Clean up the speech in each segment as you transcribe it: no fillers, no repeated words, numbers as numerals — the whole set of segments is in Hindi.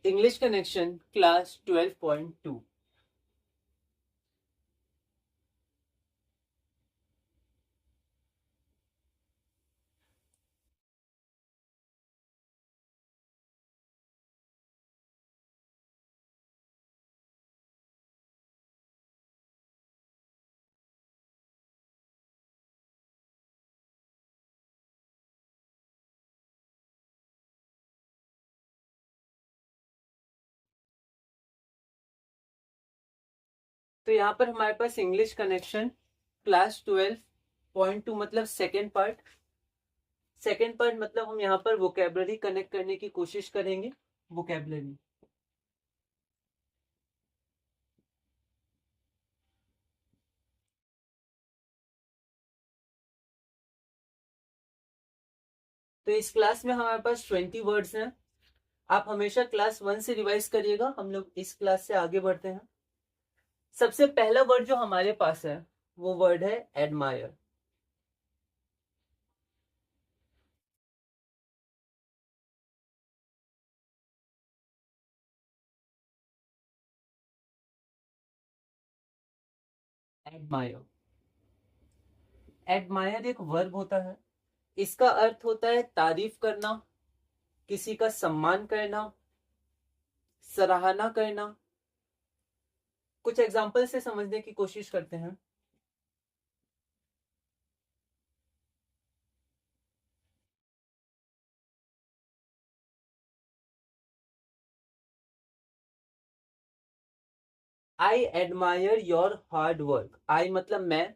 English connection class 12.2। तो यहाँ पर हमारे पास इंग्लिश कनेक्शन क्लास 12.2 मतलब सेकेंड पार्ट मतलब हम यहाँ पर वोकेबलरी कनेक्ट करने की कोशिश करेंगे। वोकेबलरी तो इस क्लास में हमारे पास 20 वर्ड्स हैं। आप हमेशा क्लास 1 से रिवाइज करिएगा, हम लोग इस क्लास से आगे बढ़ते हैं। सबसे पहला वर्ड जो हमारे पास है वो वर्ड है एडमायर। एडमायर एडमायर एक वर्ब होता है। इसका अर्थ होता है तारीफ करना, किसी का सम्मान करना, सराहना करना। कुछ एग्जाम्पल से समझने की कोशिश करते हैं। I admire your hard work. I मतलब मैं,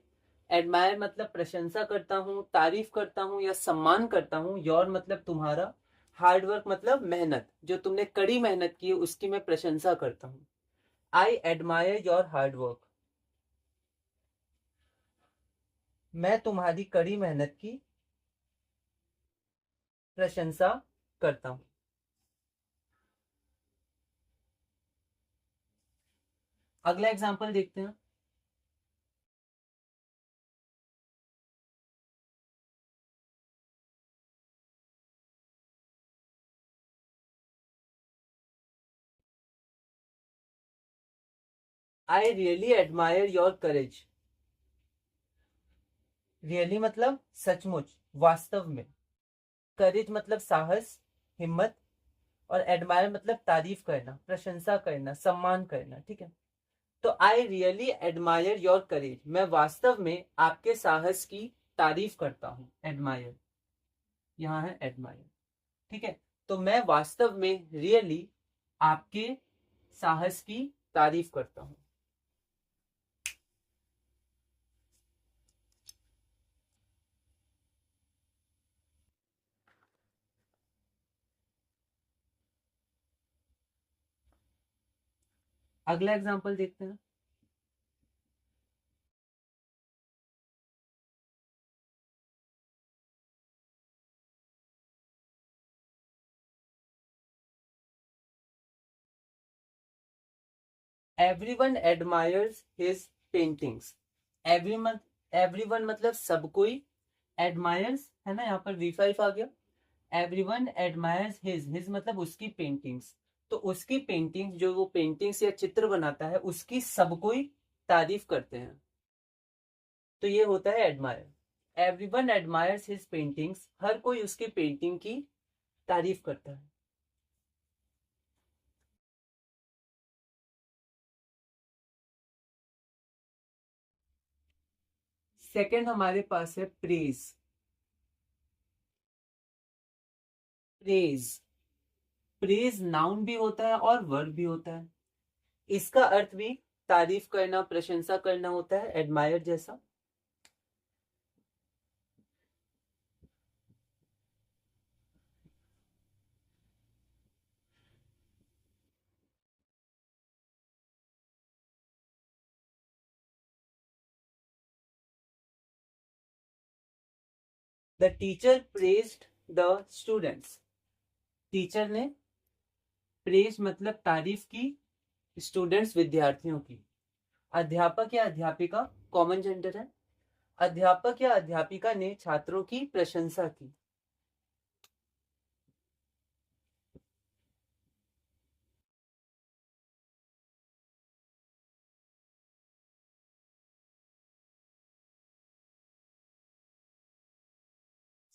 एडमायर मतलब प्रशंसा करता हूँ, तारीफ करता हूँ या सम्मान करता हूँ। योर मतलब तुम्हारा, हार्ड वर्क मतलब मेहनत, जो तुमने कड़ी मेहनत की है उसकी मैं प्रशंसा करता हूँ। आई एडमायर योर हार्ड वर्क, मैं तुम्हारी कड़ी मेहनत की प्रशंसा करता हूँ। अगला एग्जाम्पल देखते हैं। I really admire your courage. Really मतलब सचमुच, वास्तव में। करेज मतलब साहस, हिम्मत। और एडमायर मतलब तारीफ करना, प्रशंसा करना, सम्मान करना। ठीक है, तो आई रियली एडमायर योर करेज, मैं वास्तव में आपके साहस की तारीफ करता हूँ। एडमायर, यहाँ है एडमायर। ठीक है, तो मैं वास्तव में रियली आपके साहस की तारीफ करता हूँ। अगला एग्जाम्पल देखते हैं। Everyone admires his paintings. Everyone everyone मतलब सब कोई, एडमायर्स है ना, यहाँ पर V5 आ गया। एवरीवन एडमायर्स हिज मतलब उसकी पेंटिंग्स। तो उसकी पेंटिंग्स, जो वो पेंटिंग्स या चित्र बनाता है उसकी सब कोई तारीफ करते हैं। तो ये होता है admire. Everyone admires his paintings, हर कोई उसकी पेंटिंग की तारीफ करता है। सेकंड हमारे पास है प्रेज। प्रेज प्रेज नाउन भी होता है और वर्ब भी होता है। इसका अर्थ भी तारीफ करना, प्रशंसा करना होता है, एडमायर जैसा। The teacher praised the students. Teacher ने, प्रेज मतलब तारीफ की, स्टूडेंट्स विद्यार्थियों की। अध्यापक या अध्यापिका कॉमन जेंडर है। अध्यापक या अध्यापिका ने छात्रों की प्रशंसा की।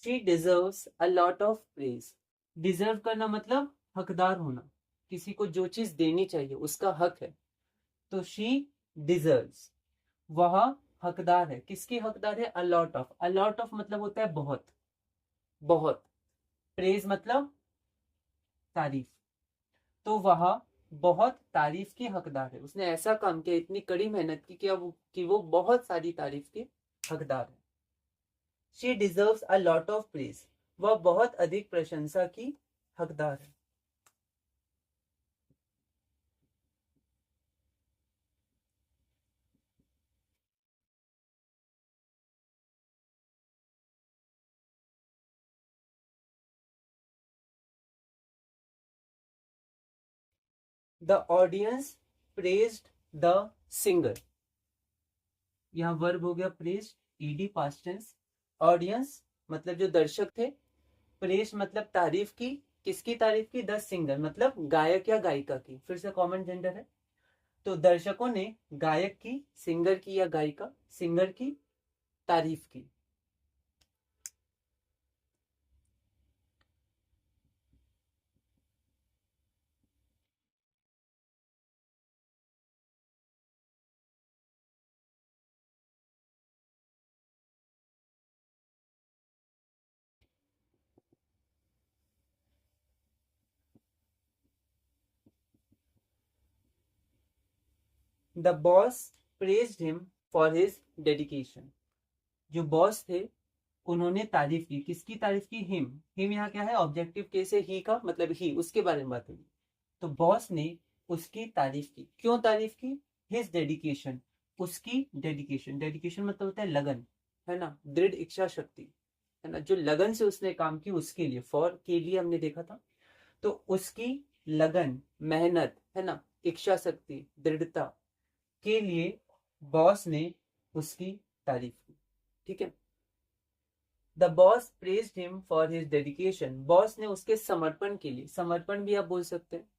She deserves a lot of praise. Deserve करना मतलब हकदार होना, किसी को जो चीज देनी चाहिए उसका हक है, तो शी डिजर्व्स, वह हकदार है। किसकी हकदार है? A lot of. अलॉट ऑफ मतलब होता है बहुत, बहुत। प्रेज मतलब तारीफ, तो वह बहुत तारीफ की हकदार है। उसने ऐसा काम किया, इतनी कड़ी मेहनत की कि वो बहुत सारी तारीफ की हकदार है। She deserves a lot of praise, वह बहुत अधिक प्रशंसा की हकदार है। The audience praised the singer. यहाँ वर्ब हो गया praised, ED past tense. Audience मतलब जो दर्शक थे, प्रेज मतलब तारीफ की। किसकी तारीफ की? द सिंगर मतलब गायक या गायिका की, फिर से कॉमन जेंडर है। तो दर्शकों ने गायक की, सिंगर की या गायिका, सिंगर की तारीफ की। The boss praised him for his dedication. जो बॉस थे उन्होंने तारीफ की। किसकी तारीफ की? हिम। हिम यहाँ क्या है? ऑब्जेक्टिव केस है, ही का मतलब ही, उसके बारे में बात होगी। तो बॉस ने उसकी तारीफ की। क्यों तारीफ की? हिज डेडिकेशन, उसकी डेडिकेशन। डेडिकेशन मतलब होता है लगन, है ना, दृढ़ इच्छा शक्ति, है ना, जो लगन से उसने काम की उसके लिए, फॉर के लिए हमने देखा था। तो उसकी लगन, मेहनत, है ना, इच्छा शक्ति, दृढ़ता के लिए बॉस ने उसकी तारीफ की। ठीक है। The boss praised him for his dedication. Boss ने उसके समर्पण के लिए, समर्पण भी आप बोल सकते हैं,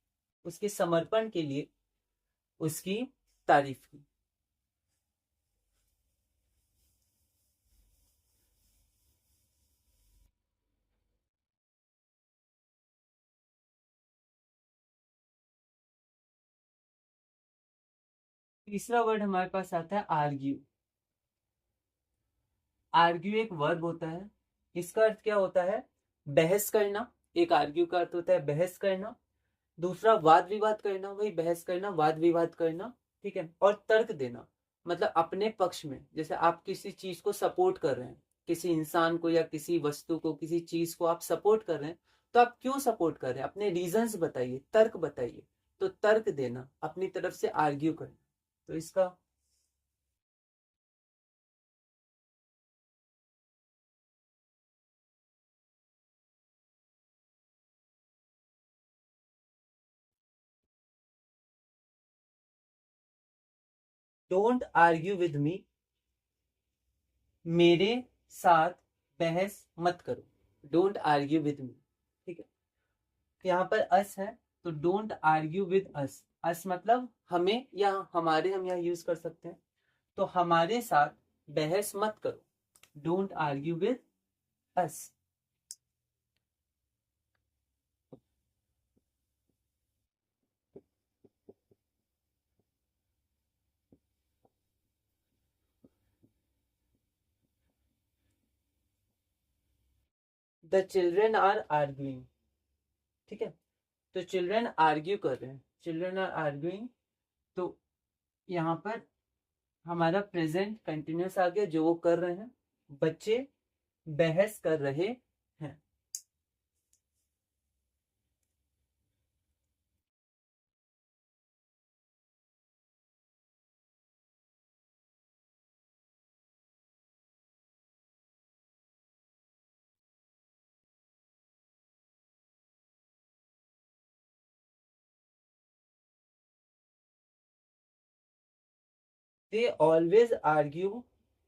उसके समर्पण के लिए उसकी तारीफ की। तीसरा वर्ड हमारे पास आता है आर्ग्यू। आर्ग्यू एक वर्ब होता है। इसका अर्थ क्या होता है? बहस करना। एक आर्ग्यू का अर्थ होता है बहस करना। दूसरा वाद विवाद करना, वही बहस करना, वाद विवाद करना। ठीक है। और तर्क देना मतलब अपने पक्ष में, जैसे आप किसी चीज को सपोर्ट कर रहे हैं, किसी इंसान को या किसी वस्तु को, किसी चीज को आप सपोर्ट कर रहे हैं, तो आप क्यों सपोर्ट कर रहे हैं? अपने रीजंस बताइए, तर्क बताइए। तो तर्क देना, अपनी तरफ से आर्ग्यू करना। तो इसका डोंट आर्ग्यू विद मी, मेरे साथ बहस मत करो। Don't argue with me. ठीक है। यहाँ पर अस है, तो डोंट आर्ग्यू विद अस। अस मतलब हमें या हमारे, हम यहाँ यूज कर सकते हैं। तो हमारे साथ बहस मत करो, don't argue with us. The children are arguing. ठीक है। तो चिल्ड्रेन आर्ग्यू कर रहे हैं, चिल्ड्रेन आर आर्ग्यूइंग। तो यहाँ पर हमारा प्रेजेंट कंटिन्यूस आ गया, जो वो कर रहे हैं। बच्चे बहस कर रहे हैं। दे ऑलवेज आर्ग्यू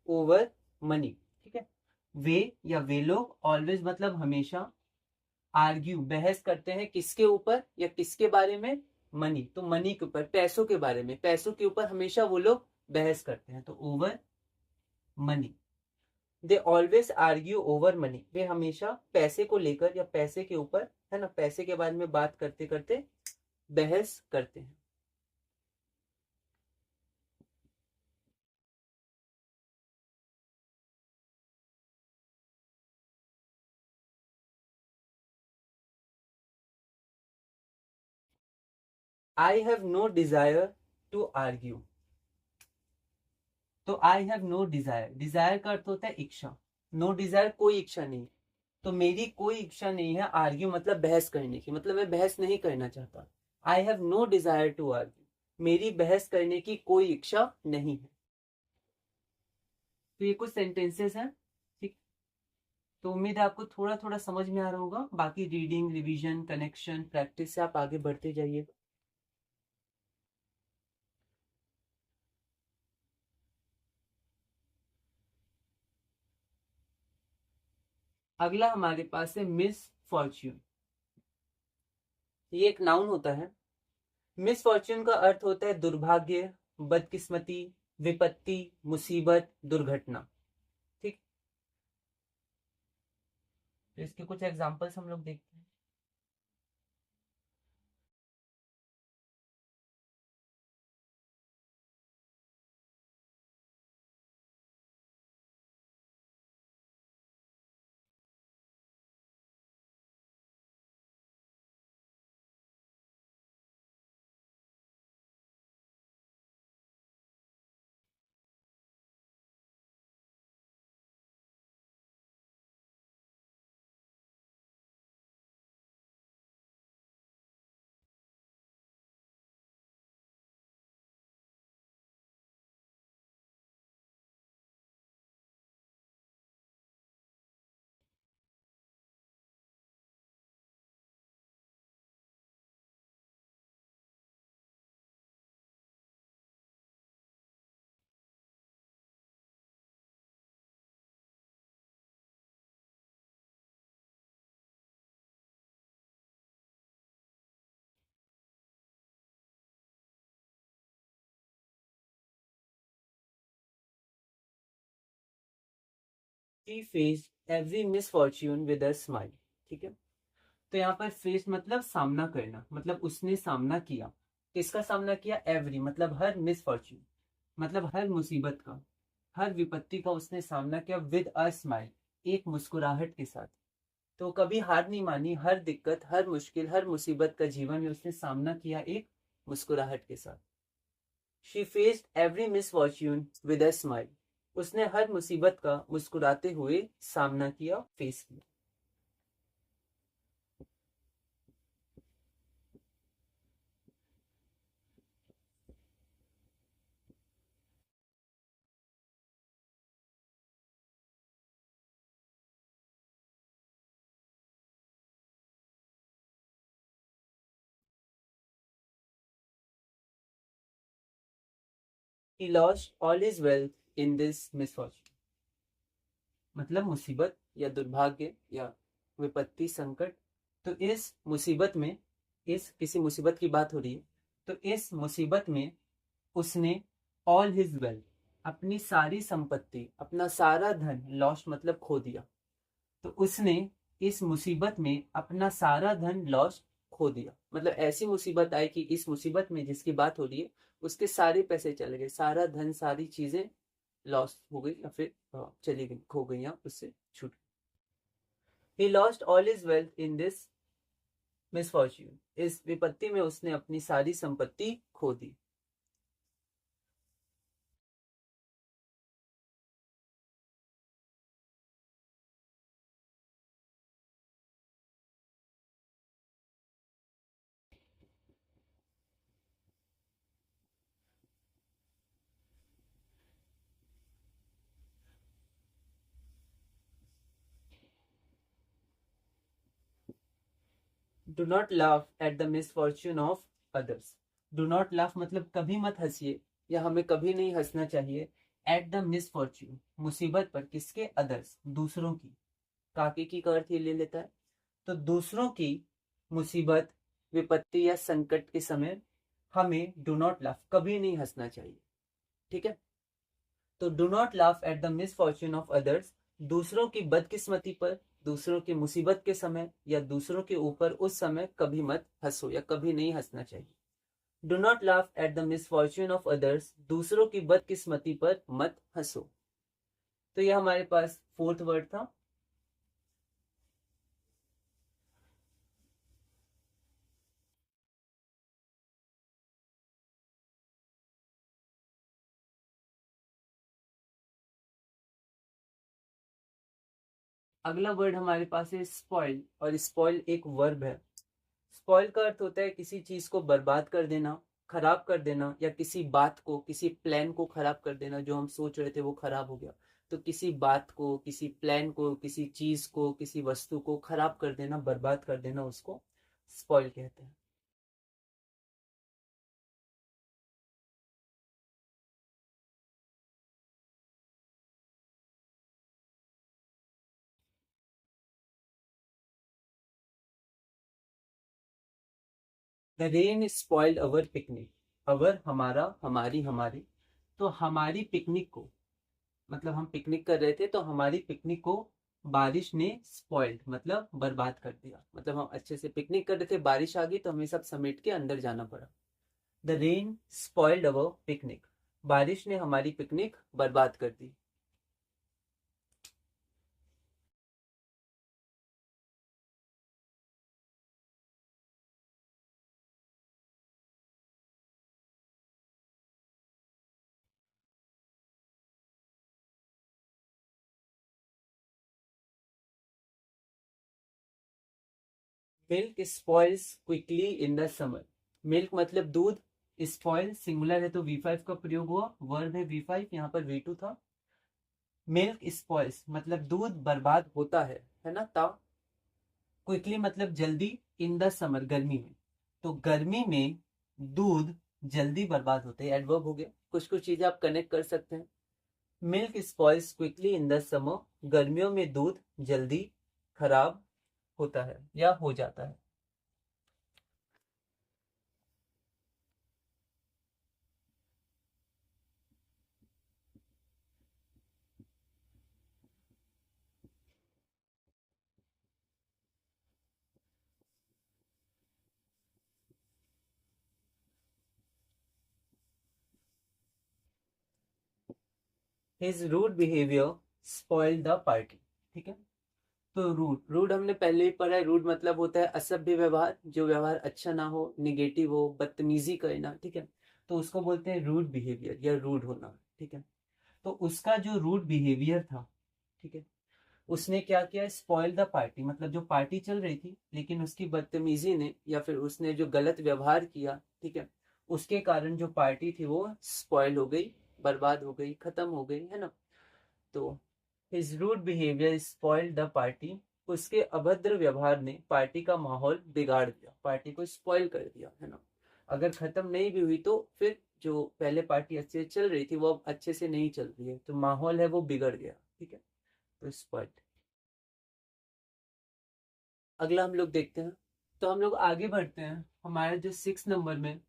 ओवर मनी। ठीक है। वे या वे लोग, ऑलवेज मतलब हमेशा, आर्ग्यू बहस करते हैं किसके ऊपर या किसके बारे में? मनी। तो मनी के ऊपर, पैसों के बारे में, पैसों के ऊपर हमेशा वो लोग बहस करते हैं। तो over money. They always argue over money, वे हमेशा पैसे को लेकर या पैसे के ऊपर, है ना, पैसे के बारे में बात करते करते बहस करते हैं। I have no desire to argue. तो I have no desire, desire का अर्थ होता है इच्छा, नो डिजायर कोई इच्छा नहीं, तो मेरी कोई इच्छा नहीं है आर्ग्यू मतलब बहस करने की, मतलब मैं बहस नहीं करना चाहता। I have no desire to argue, मेरी बहस करने की कोई इच्छा नहीं है। तो ये कुछ सेंटेंसेस हैं, ठीक। तो उम्मीद है आपको थोड़ा थोड़ा समझ में आ रहा होगा, बाकी रीडिंग, रिवीजन, कनेक्शन, प्रैक्टिस से आप आगे बढ़ते जाइए। अगला हमारे पास है मिस फॉर्च्यून। ये एक नाउन होता है। मिस फॉर्च्यून का अर्थ होता है दुर्भाग्य, बदकिस्मती, विपत्ति, मुसीबत, दुर्घटना, ठीक। तो इसके कुछ एग्जांपल्स हम लोग देखते हैं। She faced every misfortune with a smile, ठीक है। तो यहाँ पर फेस मतलब सामना करना, मतलब उसने सामना किया। किसका सामना किया? एवरी मतलब हर, मिसफॉर्च्यून मतलब हर मुसीबत का, हर विपत्ति का उसने सामना किया विद अ स्माइल, एक मुस्कुराहट के साथ। तो कभी हार नहीं मानी, हर दिक्कत, हर मुश्किल, हर मुसीबत का जीवन में उसने सामना किया एक मुस्कुराहट के साथ। She faced every misfortune with a smile, उसने हर मुसीबत का मुस्कुराते हुए सामना किया, फेस किया। He lost all his wealth in this misfortune, मतलब मुसीबत या दुर्भाग्य या विपत्ति, संकट। तो इस मुसीबत में, इस किसी मुसीबत की बात हो रही है, तो इस मुसीबत में उसने ऑल हिज वेल्थ, अपनी सारी संपत्ति, अपना सारा धन, लॉस्ट मतलब खो दिया। तो उसने इस मुसीबत में अपना सारा धन लॉस्ट, खो दिया, मतलब ऐसी मुसीबत आई कि इस मुसीबत में जिसकी बात हो रही है उसके सारे पैसे चले गए, सारा धन, सारी चीजें लॉस्ट हो गई या फिर चली गई, खो गई या उससे छूट। He lost all his wealth in this misfortune, इस विपत्ति में उसने अपनी सारी संपत्ति खो दी। Do not laugh at the misfortune of others. Do not laugh मतलब कभी मत हंसिए, या हमें कभी नहीं हंसना चाहिए। एट द मिसफॉर्च्यून मुसीबत पर, किसके? अदर्स दूसरों की। काके की का अर्थ ये ले लेता है। तो दूसरों की मुसीबत, विपत्ति या संकट के समय हमें डू नॉट लाफ, कभी नहीं हंसना चाहिए, ठीक है। तो do not laugh at the misfortune of others दूसरों की बदकिस्मती पर, दूसरों की मुसीबत के समय या दूसरों के ऊपर उस समय कभी मत हंसो या कभी नहीं हंसना चाहिए। Do not laugh at the misfortune of others, दूसरों की बदकिस्मती पर मत हंसो। तो यह हमारे पास फोर्थ वर्ड था। अगला वर्ड हमारे पास है स्पॉइल, और स्पॉइल एक वर्ब है। स्पॉइल का अर्थ होता है किसी चीज को बर्बाद कर देना, खराब कर देना, या किसी बात को, किसी प्लान को खराब कर देना। जो हम सोच रहे थे वो खराब हो गया, तो किसी बात को, किसी प्लान को, किसी चीज को, किसी वस्तु को खराब कर देना, बर्बाद कर देना, उसको स्पॉइल कहते हैं। The rain spoiled our picnic. Our हमारा, हमारी, हमारी। तो हमारी पिकनिक को, मतलब हम पिकनिक कर रहे थे तो हमारी पिकनिक को बारिश ने स्पॉइल्ड मतलब बर्बाद कर दिया। मतलब हम अच्छे से पिकनिक कर रहे थे, बारिश आ गई तो हमें सब समेट के अंदर जाना पड़ा। The rain spoiled our picnic, बारिश ने हमारी पिकनिक बर्बाद कर दी। Milk spoils quickly in the summer. Milk मतलब दूध, स्पॉइल सिंगुलर है तो V5 का प्रयोग हुआ, वर्ब है V5, यहाँ पर V2 था। मिल्क स्पॉइल्स मतलब दूध बर्बाद होता है ना ता। क्विकली मतलब जल्दी, इन द समर गर्मी में, तो गर्मी में दूध जल्दी बर्बाद होते हैं, एडवर्ब हो गया। कुछ कुछ चीजें आप कनेक्ट कर सकते हैं। Milk spoils quickly in the summer, गर्मियों में दूध जल्दी खराब होता है या हो जाता है। His rude behaviour spoil the party. ठीक है, तो रूड, रूड हमने पहले ही पढ़ा है। रूड मतलब होता है असभ्य व्यवहार, जो व्यवहार अच्छा ना हो, निगेटिव हो, बदतमीजी करना। ठीक है, तो उसको बोलते हैं रूड बिहेवियर या रूड होना। ठीक है, तो उसका जो रूड बिहेवियर था, ठीक है, उसने क्या किया, स्पॉइल द पार्टी मतलब जो पार्टी चल रही थी लेकिन उसकी बदतमीजी ने या फिर उसने जो गलत व्यवहार किया, ठीक है, उसके कारण जो पार्टी थी वो स्पॉइल हो गई, बर्बाद हो गई, खत्म हो गई, है ना। तो his rude behaviour spoiled the party, उसके अभद्र व्यवहार ने पार्टी का माहौल बिगाड़ दिया, पार्टी को स्पॉइल कर दिया, है ना। अगर खत्म नहीं भी हुई तो फिर जो पहले पार्टी अच्छे से चल रही थी वो अब अच्छे से नहीं चल रही है, तो माहौल है वो बिगड़ गया। ठीक है, तो स्पॉइल्ड। अगला हम लोग देखते हैं। तो हम लोग आगे बढ़ते हैं। हमारे जो 6 नंबर में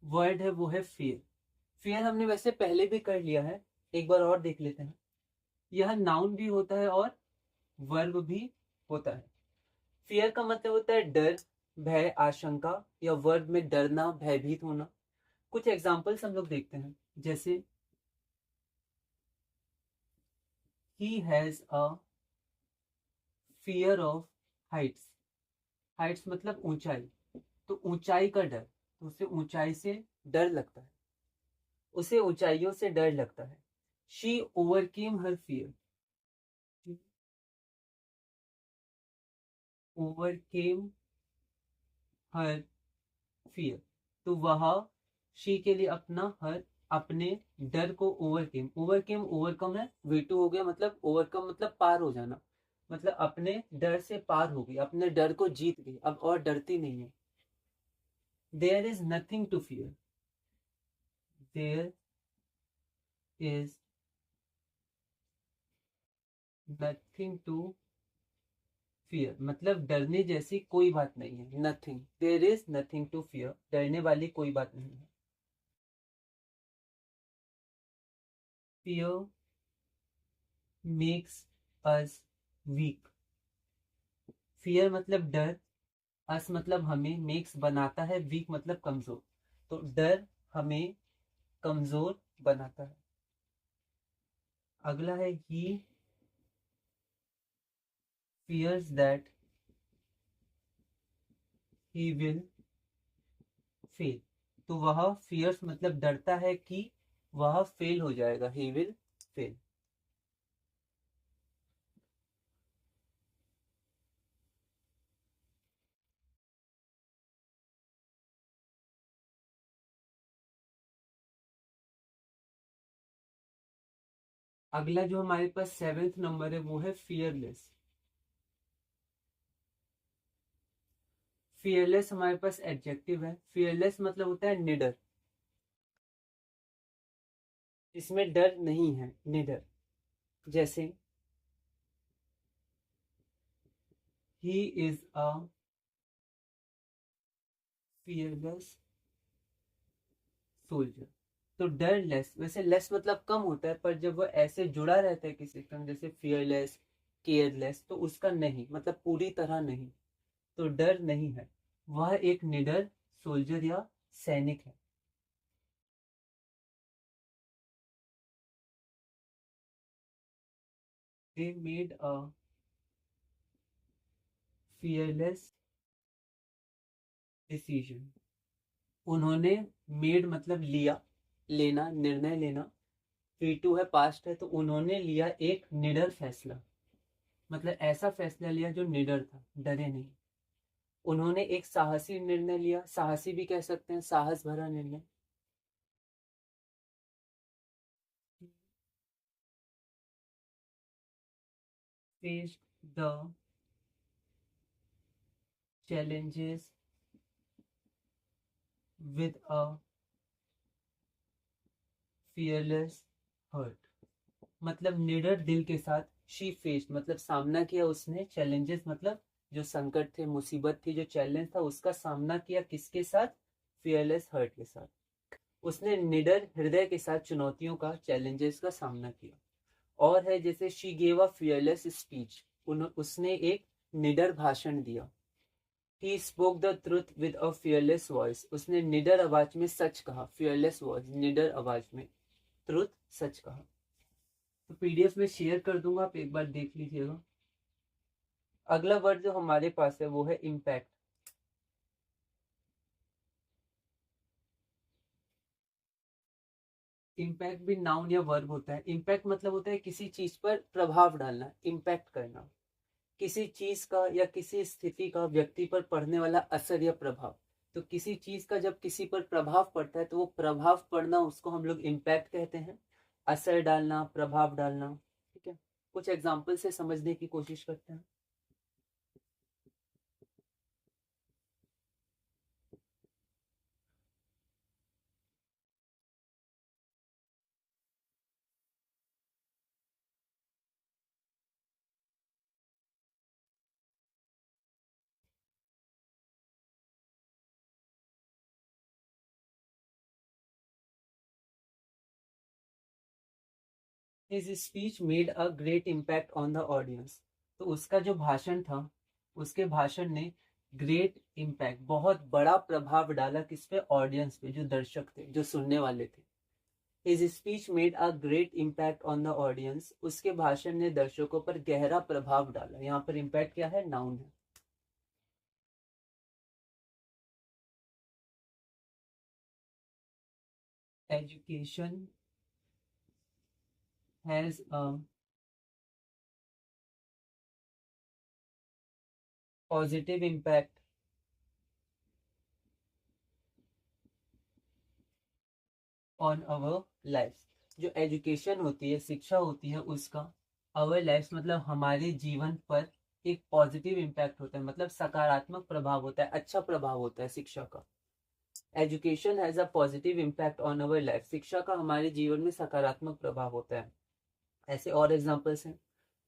वर्ड है वो है फियर। फियर हमने वैसे पहले भी कर लिया है, एक बार और देख लेते हैं। यह नाउन भी होता है और वर्ब भी होता है। फियर का मतलब होता है डर, भय, आशंका, या वर्ब में डरना, भयभीत होना। कुछ एग्जांपल्स हम लोग देखते हैं, जैसे he has a fear of Heights. Heights मतलब ऊंचाई, तो ऊंचाई का डर, तो उसे ऊंचाई से डर लगता है, उसे ऊंचाइयों से डर लगता है। She overcame her fear, overcame her fear, तो वह शी के लिए अपना हर, अपने डर को ओवरकेम, ओवरकेम ओवरकम है, V2 हो गया। मतलब ओवरकम मतलब पार हो जाना, मतलब अपने डर से पार हो गई, अपने डर को जीत गई, अब और डरती नहीं है। There is nothing to fear, there is nothing to fear मतलब डरने जैसी कोई बात नहीं है। Nothing, there is nothing to fear, डरने वाली कोई बात नहीं है। Fear makes us weak. Fear मतलब डर, अस मतलब हमें, मेक्स बनाता है, वीक मतलब कमजोर। तो डर हमें कमजोर बनाता है। अगला है he fears that he will fail. तो वह फियर्स मतलब डरता है कि वह फेल हो जाएगा, ही विल फेल। अगला जो हमारे पास 7th नंबर है वो है फियरलेस। फियरलेस हमारे पास एडजेक्टिव है। फियरलेस मतलब होता है निडर, इसमें डर नहीं है, निडर। जैसे he is a fearless soldier. तो डर लेस, वैसे लेस मतलब कम होता है, पर जब वो ऐसे जुड़ा रहता है किसी से, जैसे फियरलेस, केयरलेस, तो उसका नहीं मतलब पूरी तरह नहीं। तो डर नहीं है, वह एक निडर सोल्जर या सैनिक है। They made a fearless decision. उन्होंने, मेड मतलब लिया, लेना, निर्णय लेना। V2 है, पास्ट है, तो उन्होंने लिया एक निडर फैसला। मतलब ऐसा फैसला लिया जो निडर था, डरे नहीं। उन्होंने एक साहसी निर्णय लिया, साहसी भी कह सकते हैं, साहस भरा निर्णय। Faced the challenges with a fearless heart। मतलब निडर दिल के साथ, शी फेस्ड मतलब सामना किया उसने, चैलेंजेस मतलब जो संकट थे, मुसीबत थी, जो चैलेंज था, उसका सामना किया किसके साथ? फियरलेस हर्ट के साथ। उसने निडर हृदय के साथ चुनौतियों का, चैलेंजेस का सामना किया। और है जैसे she gave a fearless speech, उसने एक निडर भाषण दिया। He spoke the truth with a fearless voice, उसने निडर आवाज में सच कहा, फियरलेस वॉइस निडर आवाज में, ट्रुथ सच कहा। तो पीडीएफ में शेयर कर दूंगा, आप एक बार देख लीजिएगा। अगला वर्ड जो हमारे पास है वो है इम्पैक्ट। इम्पैक्ट भी नाउन या वर्ब होता है। इम्पैक्ट मतलब होता है किसी चीज पर प्रभाव डालना, इम्पैक्ट करना, किसी चीज का या किसी स्थिति का व्यक्ति पर पड़ने वाला असर या प्रभाव। तो किसी चीज का जब किसी पर प्रभाव पड़ता है तो वो प्रभाव पड़ना, उसको हम लोग इम्पैक्ट कहते हैं। असर डालना, प्रभाव डालना। ठीक है, कुछ एग्जाम्पल से समझने की कोशिश करते हैं। His speech made a great impact on the audience. तो उसका जो भाषण था, उसके भाषण ने ग्रेट इम्पैक्ट, बहुत बड़ा प्रभाव डाला किस पे? ऑडियंस पे, जो दर्शक थे, जो सुनने वाले थे। His speech made a great impact on the audience, उसके भाषण ने दर्शकों पर गहरा प्रभाव डाला। यहाँ पर इम्पैक्ट क्या है? नाउन है। Education has a positive impact on our life. जो एजुकेशन होती है, शिक्षा होती है, उसका अवर लाइफ मतलब हमारे जीवन पर एक पॉजिटिव इम्पैक्ट होता है, मतलब सकारात्मक प्रभाव होता है, अच्छा प्रभाव होता है शिक्षा का। Education has a positive impact on our life, शिक्षा का हमारे जीवन में सकारात्मक प्रभाव होता है। ऐसे और एग्जांपल्स हैं।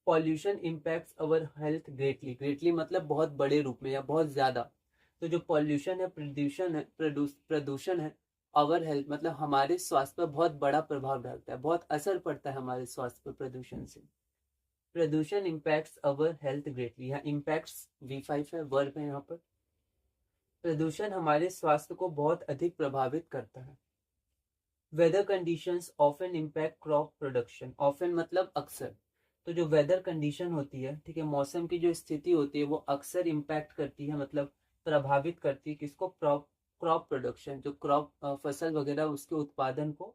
Pollution impacts our health greatly, greatly मतलब बहुत बड़े रूप में या बहुत ज्यादा। तो जो पॉल्यूशन है, प्रदूषण है, प्रदूषण है, अवर हेल्थ मतलब हमारे स्वास्थ्य पर बहुत बड़ा प्रभाव डालता है, बहुत असर पड़ता है हमारे स्वास्थ्य पर प्रदूषण से। प्रदूषण इम्पैक्ट्स अवर हेल्थ ग्रेटली, यहाँ इम्पैक्ट्स V5 है, वर्ब है यहाँ पर। प्रदूषण हमारे स्वास्थ्य को बहुत अधिक प्रभावित करता है। Weather conditions often impact crop production, often मतलब अक्सर, तो जो वेदर कंडीशन होती है, ठीक है, मौसम की जो स्थिति होती है वो अक्सर इम्पैक्ट करती है, मतलब प्रभावित करती है किसको, क्रॉप प्रोडक्शन, जो क्रॉप फसल वगैरह उसके उत्पादन को,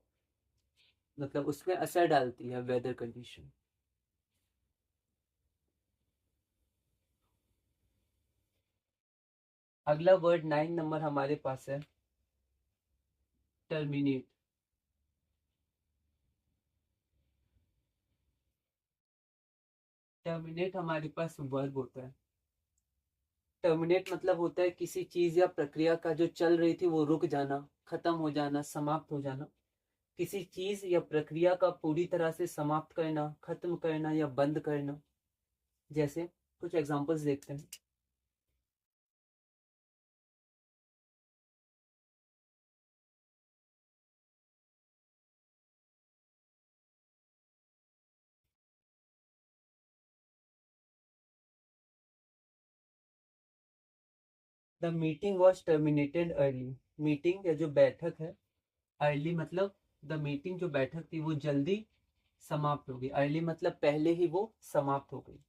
मतलब उसमें असर डालती है वेदर कंडीशन। अगला वर्ड 9 नंबर हमारे पास है टर्मिनेट। टर्मिनेट हमारे पास वर्ब होता है। टर्मिनेट मतलब होता है किसी चीज या प्रक्रिया का जो चल रही थी वो रुक जाना, खत्म हो जाना, समाप्त हो जाना। किसी चीज या प्रक्रिया का पूरी तरह से समाप्त करना, खत्म करना या बंद करना। जैसे कुछ एग्जांपल्स देखते हैं। The meeting was terminated early, meeting या जो बैठक है, अर्ली मतलब द मीटिंग जो बैठक थी वो जल्दी समाप्त हो गई, अर्ली मतलब पहले ही वो समाप्त हो गई।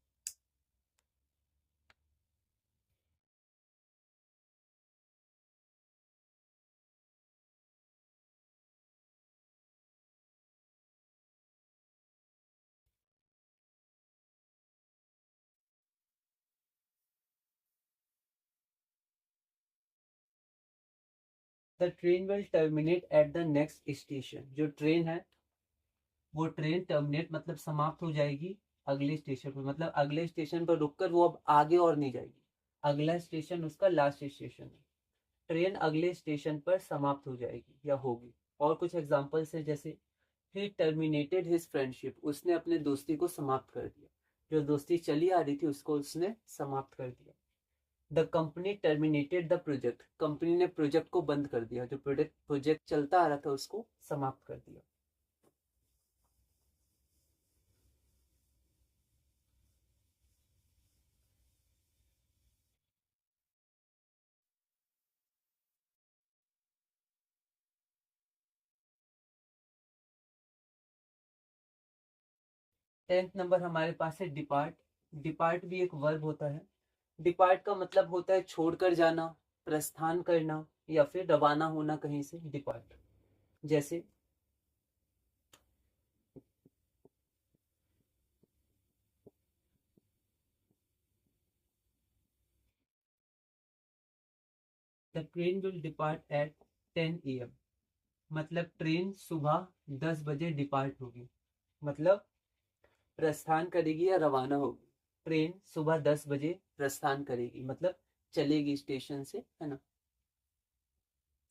The train will terminate at the next station, जो ट्रेन है वो ट्रेन टर्मिनेट मतलब समाप्त हो जाएगी अगले स्टेशन पर, मतलब अगले स्टेशन पर रुककर वो अब आगे और नहीं जाएगी, अगला स्टेशन उसका लास्ट स्टेशन है। ट्रेन अगले स्टेशन पर समाप्त हो जाएगी या होगी। और कुछ एग्जांपल्स है, जैसे ही टर्मिनेटेड हिज फ्रेंडशिप, उसने अपने दोस्ती को समाप्त कर दिया, जो दोस्ती चली आ रही थी उसको उसने समाप्त कर दिया। The company terminated the project, company ने प्रोजेक्ट को बंद कर दिया, जो प्रोजेक्ट चलता आ रहा था उसको समाप्त कर दिया। 10th नंबर हमारे पास है डिपार्ट। डिपार्ट भी एक वर्ब होता है। डिपार्ट का मतलब होता है छोड़कर जाना, प्रस्थान करना या फिर रवाना होना कहीं से, डिपार्ट। जैसे the train will depart at 10 AM, मतलब ट्रेन सुबह 10 बजे डिपार्ट होगी, मतलब प्रस्थान करेगी या रवाना होगी। ट्रेन सुबह 10 बजे प्रस्थान करेगी मतलब चलेगी स्टेशन से, है ना।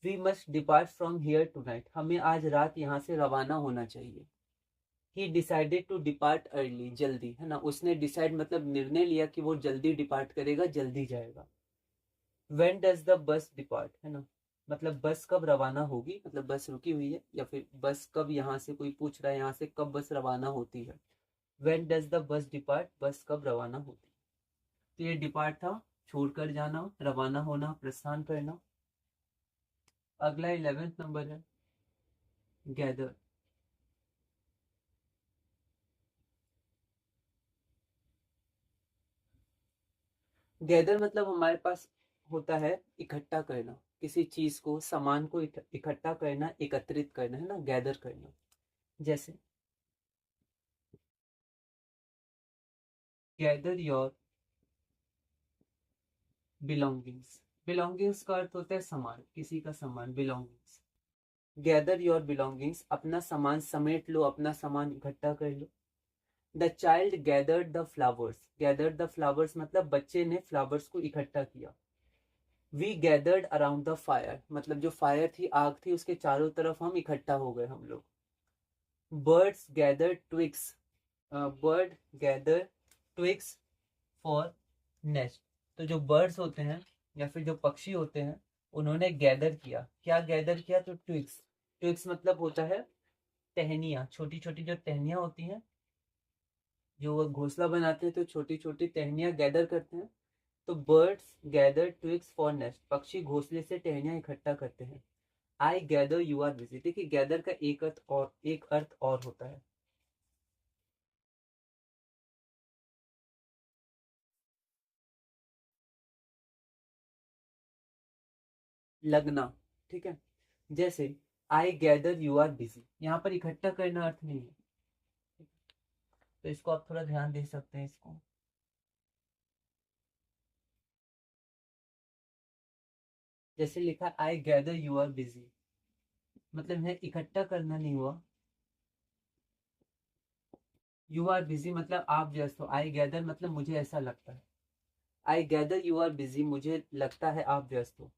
We must depart from here tonight, हमें आज रात यहाँ से रवाना होना चाहिए। He decided to depart early, जल्दी, है ना, उसने डिसाइड मतलब निर्णय लिया कि वो जल्दी डिपार्ट करेगा, जल्दी जाएगा। When does the bus depart, है ना, मतलब बस कब रवाना होगी, मतलब बस रुकी हुई है या फिर बस कब, यहाँ से कोई पूछ रहा है यहाँ से कब बस रवाना होती है। When does the bus depart, बस कब रवाना होती है। तो ये डिपार्ट था छोड़कर जाना, रवाना होना, प्रस्थान करना। अगला 11th नंबर है गैदर। गैदर मतलब हमारे पास होता है इकट्ठा करना, किसी चीज को, सामान को इकट्ठा करना, एकत्रित करना, है ना, गैदर करना। जैसे गैदर योर बिलोंगिंग्स, बिलोंगिंग्स का अर्थ होता है सामान, किसी का सामान, बिलोंगिंग्स। गैदर योर बिलोंगिंग्स, अपना सामान समेट लो, अपना सामान इकट्ठा कर लो। The child gathered the flowers, gathered the flowers मतलब बच्चे ने फ्लावर्स को इकट्ठा किया। We gathered around the fire, मतलब जो फायर थी, आग थी, उसके चारों तरफ हम इकट्ठा हो गए हम लोग। Birds gather twigs, bird gather twigs for nest, तो जो बर्ड्स होते हैं या फिर जो पक्षी होते हैं उन्होंने गैदर किया, क्या गैदर किया, तो ट्विग्स। ट्विग्स मतलब होता है टहनियाँ, छोटी छोटी जो टहनियाँ होती हैं जो वो घोंसला बनाते हैं तो छोटी छोटी टहनियाँ गैदर करते हैं, तो birds gather twigs for nest, पक्षी घोंसले से टहनियाँ इकट्ठा करते हैं। I gather you are busy, देखिए गैदर का एक अर्थ और होता है। लगना, ठीक है। जैसे I gather you are busy, यहाँ पर इकट्ठा करना अर्थ नहीं है, तो इसको आप थोड़ा ध्यान दे सकते हैं इसको। जैसे लिखा I gather you are busy, मतलब है इकट्ठा करना नहीं हुआ। यू आर बिजी मतलब आप व्यस्त हो, आई गैदर मतलब मुझे ऐसा लगता है। I gather you are busy, मुझे लगता है आप व्यस्त हो।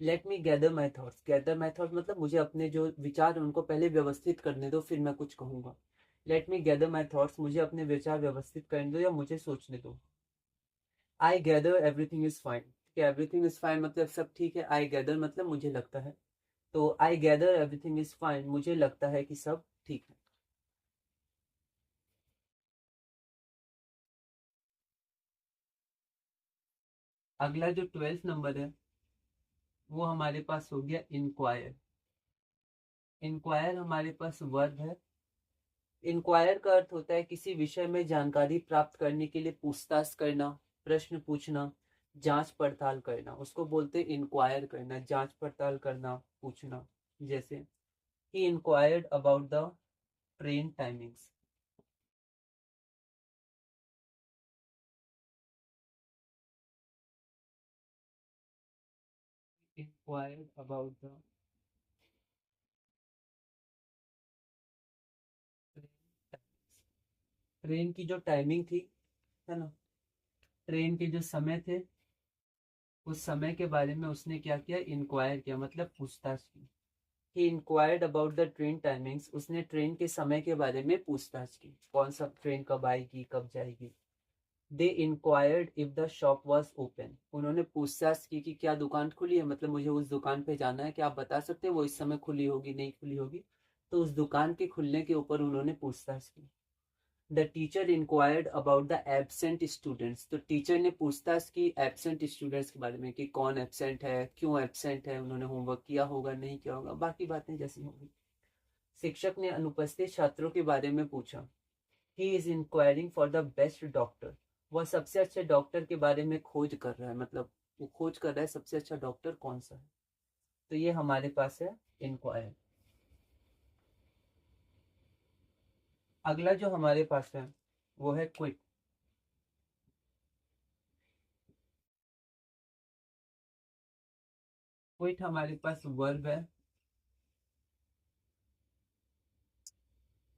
Let me gather my thoughts, gather my thought मतलब मुझे अपने जो विचार हैं उनको पहले व्यवस्थित करने दो, फिर मैं कुछ कहूंगा। Late me gather my thoughts, मुझे अपने विचार व्यवस्थित करने दो या मुझे सोचने दो। I gather everything is fine, ठीक है, एवरीथिंग इज फाइन मतलब सब ठीक है, आई गैदर मतलब मुझे लगता है, तो I gather everything is fine, मुझे लगता है कि सब ठीक है। अगला जो 12th नंबर है वो हमारे पास हो गया इंक्वायर। इंक्वायर हमारे पास वर्ब है। इंक्वायर का अर्थ होता है किसी विषय में जानकारी प्राप्त करने के लिए पूछताछ करना, प्रश्न पूछना, जांच पड़ताल करना, उसको बोलते हैं इंक्वायर करना, जांच पड़ताल करना, पूछना। जैसे he inquired about the train timings. Inquired about the train की जो टाइमिंग थी, है ना, ट्रेन के जो समय थे, उस समय के बारे में उसने क्या किया, इंक्वायर किया, मतलब पूछताछ की। He inquired about the train timings, उसने ट्रेन के समय के बारे में पूछताछ की, कौन सा ट्रेन कब आएगी कब जाएगी। They inquired if the shop was open, उन्होंने पूछताछ की कि क्या दुकान खुली है, मतलब मुझे उस दुकान पे जाना है, क्या आप बता सकते हैं वो इस समय खुली होगी नहीं खुली होगी। तो उस दुकान के खुलने के ऊपर उन्होंने पूछताछ की। The teacher inquired about the absent students, तो टीचर ने पूछताछ की एबसेंट स्टूडेंट्स के बारे में कि कौन एबसेंट है, क्यों एबसेंट है, उन्होंने होमवर्क किया होगा नहीं किया होगा, बाकी बातें जैसी होंगी। शिक्षक ने अनुपस्थित छात्रों के बारे में पूछा। He is enquiring for the best doctor, वह सबसे अच्छे डॉक्टर के बारे में खोज कर रहा है, मतलब वो खोज कर रहा है सबसे अच्छा डॉक्टर कौन सा है। तो ये हमारे पास है इंक्वायर। अगला जो हमारे पास है वो है क्विट। क्विट हमारे पास वर्ब है।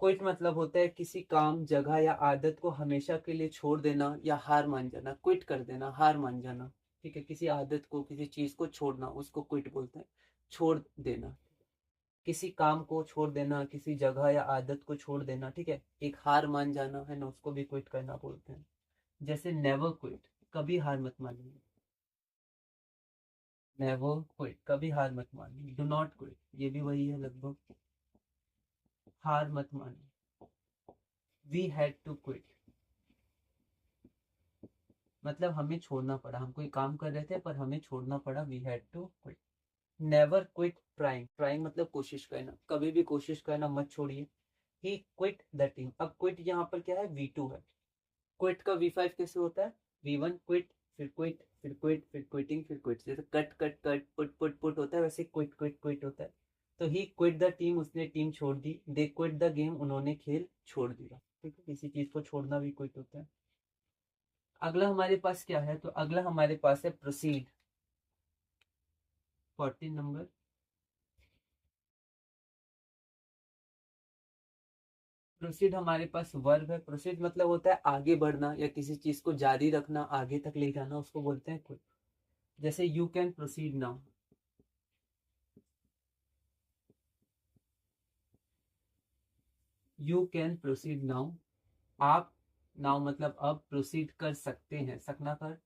क्विट मतलब होता है किसी काम जगह या आदत को हमेशा के लिए छोड़ देना या हार मान जाना, क्विट कर देना, हार मान जाना। ठीक है, किसी आदत को किसी चीज को छोड़ना उसको क्विट बोलते हैं, छोड़ देना। किसी काम को छोड़ देना, किसी जगह या आदत को छोड़ देना, ठीक है, एक हार मान जाना है ना, उसको भी क्विट करना बोलते हैं। जैसे नेवर क्विट, कभी हार मत मानिए। नेवर क्विट, कभी हार मत मानिए। डू नॉट क्विट, ये भी वही है लगभग, हार मत मानिए। वी हैड टू क्विट, मतलब हमें छोड़ना पड़ा, हम कोई काम कर रहे थे पर हमें छोड़ना पड़ा, we had to quit. Never quit trying, trying मतलब कोशिश करना, कभी भी कोशिश करना मत छोड़िए। ही क्विट द टीम, अब क्विट यहाँ पर क्या है, V2 है। क्विट का V5 कैसे होता है, V1 क्विट, फिर क्विट, फिर क्विट, फिर क्विटिंग, फिर क्विट, जैसे cut cut cut, put put put होता है, वैसे क्विट क्विट क्विट होता है। तो ही क्विट द टीम, उसने टीम छोड़ दी। दे क्विट द गेम, उन्होंने खेल छोड़ दिया। ठीक है, किसी चीज को छोड़ना भी क्विट होता है। अगला हमारे पास क्या है, तो अगला हमारे पास है प्रोसीड। 14 नंबर। प्रोसीड हमारे पास वर्ब है। प्रोसीड मतलब होता है आगे बढ़ना या किसी चीज को जारी रखना, आगे तक ले जाना, उसको बोलते हैं क्विट। जैसे you can proceed now, you can proceed now, आप, नाउ मतलब अब, प्रोसीड कर सकते हैं, सकना कर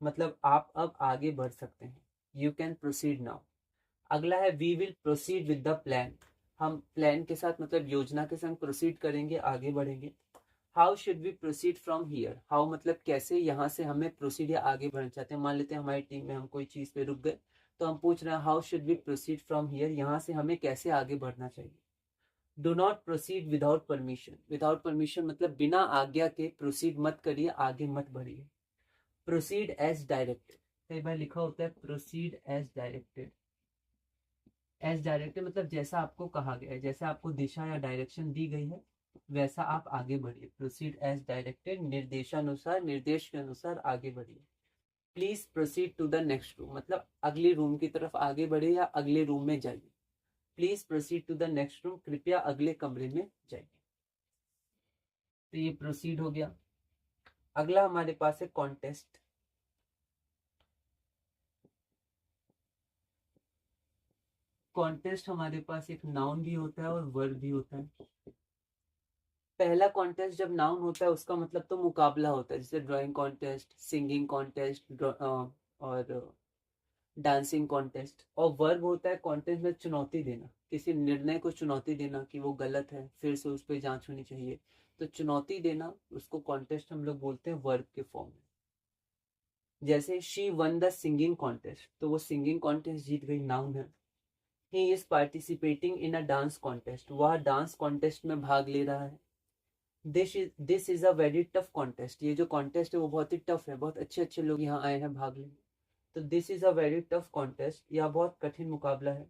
मतलब आप अब आगे बढ़ सकते हैं। You can proceed now. अगला है we will proceed with the plan, हम प्लान के साथ मतलब योजना के संग प्रोसीड करेंगे, आगे बढ़ेंगे। How should we proceed from here, how मतलब कैसे, यहाँ से हमें प्रोसीड या आगे बढ़ना चाहते हैं। मान लेते हैं हमारी टीम में हम कोई चीज पे रुक गए, तो हम पूछ रहे हैं how should we proceed from here, यहाँ से हमें कैसे आगे बढ़ना चाहिए। Do not proceed without permission, without permission मतलब बिना आज्ञा के प्रोसीड मत करिए, आगे मत बढ़िए। प्रोसीड एज डायरेक्टेड, कई बार लिखा होता है proceed as directed. As directed मतलब जैसा आपको कहा गया है, जैसा आपको दिशा या डायरेक्शन दी गई है वैसा आप आगे बढ़िए। प्रोसीड एज डायरेक्टेड, निर्देशानुसार, निर्देश के अनुसार आगे बढ़िए। Please proceed to the next room मतलब अगले रूम की तरफ आगे बढ़े या अगले रूम में जाइए। Please proceed to the next room, कृपया अगले कमरे में जाइए। तो ये प्रोसीड हो गया। अगला हमारे पास है कॉन्टेस्ट। कॉन्टेस्ट हमारे पास एक नाउन भी होता है और वर्ब भी होता है। पहला कॉन्टेस्ट जब नाउन होता है उसका मतलब तो मुकाबला होता है, जैसे ड्राइंग कॉन्टेस्ट, सिंगिंग कॉन्टेस्ट और डांसिंग कॉन्टेस्ट। और वर्ब होता है कॉन्टेस्ट में चुनौती देना, किसी निर्णय को चुनौती देना कि वो गलत है, फिर से उस पर जांच होनी चाहिए। तो चुनौती देना उसको कॉन्टेस्ट हम लोग बोलते हैं वर्ब के फॉर्म में। जैसे she one the singing contest, तो वो सिंगिंग कॉन्टेस्ट जीत गई, नाउन है। He is participating in a dance contest, वह डांस कॉन्टेस्ट में भाग ले रहा है। This is a very tough contest, ये जो कॉन्टेस्ट है वो बहुत ही टफ है, बहुत अच्छे अच्छे लोग यहाँ आए हैं भाग लेने। तो this is a very tough contest, यह बहुत कठिन मुकाबला है।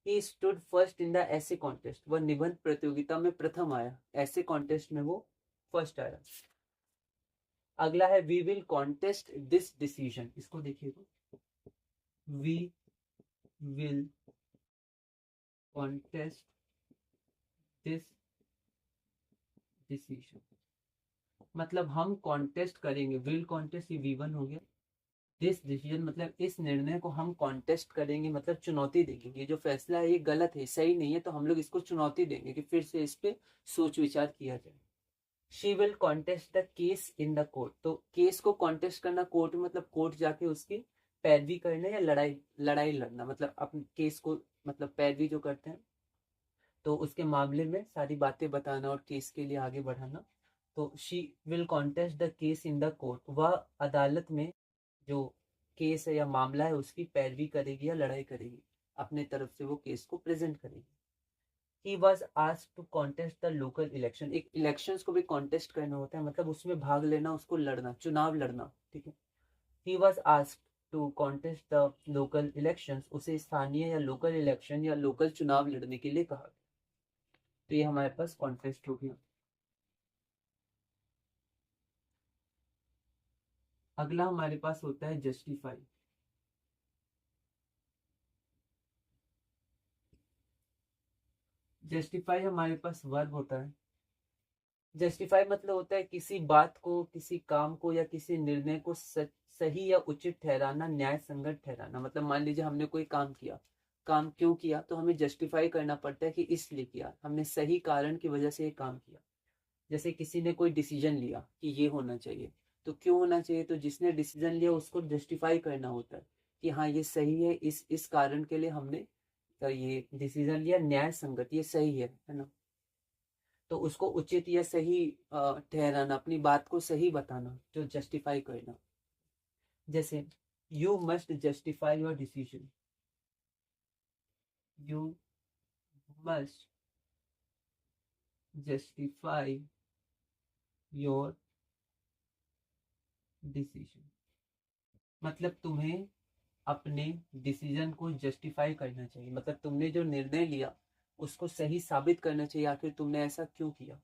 He stood first in the ऐसे कॉन्टेस्ट, वह निबंध प्रतियोगिता में प्रथम आया, ऐसे कॉन्टेस्ट में वो फर्स्ट आया। अगला है we will contest this decision, इसको देखिएगा, we will contest this decision मतलब हम कॉन्टेस्ट करेंगे, विल कॉन्टेस्ट ये V1 हो गया। दिस डिसीजन मतलब इस निर्णय को हम कॉन्टेस्ट करेंगे, मतलब चुनौती देंगे। ये जो फैसला है ये गलत है, सही नहीं है, तो हम लोग इसको चुनौती देंगे कि फिर से इस पे सोच विचार किया जाए। She will contest the case in the court, तो केस को कॉन्टेस्ट करना कोर्ट में मतलब कोर्ट जाके उसकी पैरवी करना या लड़ाई लड़ना, मतलब अपने केस को मतलब पैरवी जो करते हैं तो उसके मामले में सारी बातें बताना और केस के लिए आगे बढ़ाना। तो she will contest the case in the court, वह अदालत में जो केस है या मामला है उसकी पैरवी करेगी या लड़ाई करेगी, अपने तरफ से वो केस को प्रेजेंट करेगी। He was asked to contest the local election, एक इलेक्शंस को भी कॉन्टेस्ट करना होता है, मतलब उसमें भाग लेना, उसको लड़ना, चुनाव लड़ना, ठीक है। He was asked to contest the local elections, उसे स्थानीय या लोकल इलेक्शन या लोकल चुनाव लड़ने के लिए कहा। तो ये हमारे पास कॉन्टेस्ट हो गया। अगला हमारे पास होता है जस्टिफाई। जस्टिफाई हमारे पास वर्ब होता है। जस्टिफाई मतलब होता है किसी बात को, किसी काम को या किसी निर्णय को सही या उचित ठहराना, न्याय संगत ठहराना। मतलब मान लीजिए हमने कोई काम किया, काम क्यों किया तो हमें जस्टिफाई करना पड़ता है कि इसलिए किया, हमने सही कारण की वजह से ये काम किया। जैसे किसी ने कोई डिसीजन लिया कि ये होना चाहिए, तो क्यों होना चाहिए, तो जिसने डिसीजन लिया उसको जस्टिफाई करना होता है कि हाँ ये सही है, इस कारण के लिए हमने ये डिसीजन लिया, न्याय संगत, ये सही है ना। तो उसको उचित या सही ठहराना, अपनी बात को सही बताना, जो जस्टिफाई करना। जैसे you must justify your decision, you must justify your decision मतलब तुम्हें अपने डिसीजन को जस्टिफाई करना चाहिए, मतलब तुमने जो निर्णय लिया उसको सही साबित करना चाहिए, आखिर तुमने ऐसा क्यों किया।